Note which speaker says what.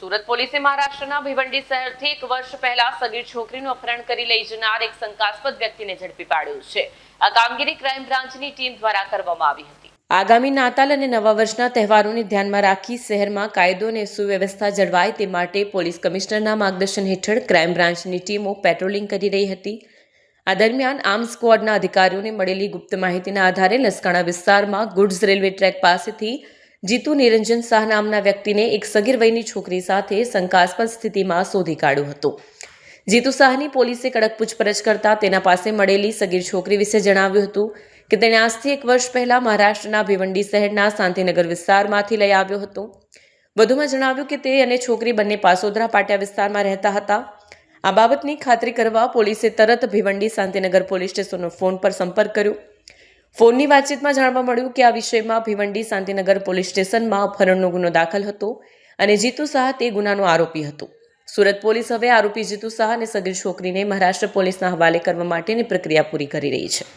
Speaker 1: સુરત પોલીસે મહારાષ્ટ્રના ભિવંડી શહેરથી 1 વર્ષ પહેલા સગીર છોકરીનું અપહરણ કરી લઈ જનાર એક શંકાસ્પદ વ્યક્તિને ઝડપી પાડ્યો છે। આ કામગીરી ક્રાઇમ બ્રાન્ચની ટીમ દ્વારા કરવામાં આવી હતી। આગામી નાતાલ અને નવા વર્ષના તહેવારોને ધ્યાનમાં રાખી શહેરમાં કાયદો અને સુવ્યવસ્થા જળવાય તે માટે પોલીસ કમિશનરના માર્ગદર્શન હેઠળ ક્રાઇમ બ્રાન્ચની ટીમો પેટ્રોલિંગ કરી રહી હતી। આ દરમિયાન આર્મ સ્ક્વોડના અધિકારીઓને મળેલી ગુપ્ત માહિતીના આધારે લસકાણા વિસ્તારમાં ગુડ્સ રેલવે ટ્રેક પાસેથી જીતુ નિરંજન શાહ નામના વ્યક્તિને એક સગીર વયની છોકરી સાથે શંકાસ્પદ સ્થિતિમાં શોધી કાઢ્યો હતો। જીતુ શાહની પોલીસે કડક પૂછપરછ કરતા તેના પાસે મળેલી સગીર છોકરી વિશે જણાવ્યું હતું કે તેણે આજથી 1 વર્ષ પહેલા મહારાષ્ટ્રના ભિવંડી શહેરના શાંતિનગર વિસ્તારમાંથી લઈ આવ્યો હતો। વધુમાં જણાવ્યું કે તે અને છોકરી બંને પાસોદરા પાટિયા વિસ્તારમાં રહેતા હતા। આ બાબતની ખાતરી કરવા પોલીસે તરત ભિવંડી શાંતિનગર પોલીસ સ્ટેશનનો ફોન પર સંપર્ક કર્યો। ફોનની વાતચીતમાં જાણવા મળ્યું કે આ વિષયમાં ભિવંડી શાંતિનગર પોલીસ સ્ટેશનમાં અપહરણનો ગુનો દાખલ હતો અને જીતુ શાહ તે ગુનાનો આરોપી હતો। સુરત પોલીસ હવે આરોપી જીતુ શાહ અને સગીર છોકરીને મહારાષ્ટ્ર પોલીસના હવાલે કરવા માટેની પ્રક્રિયા પૂરી કરી રહી છે।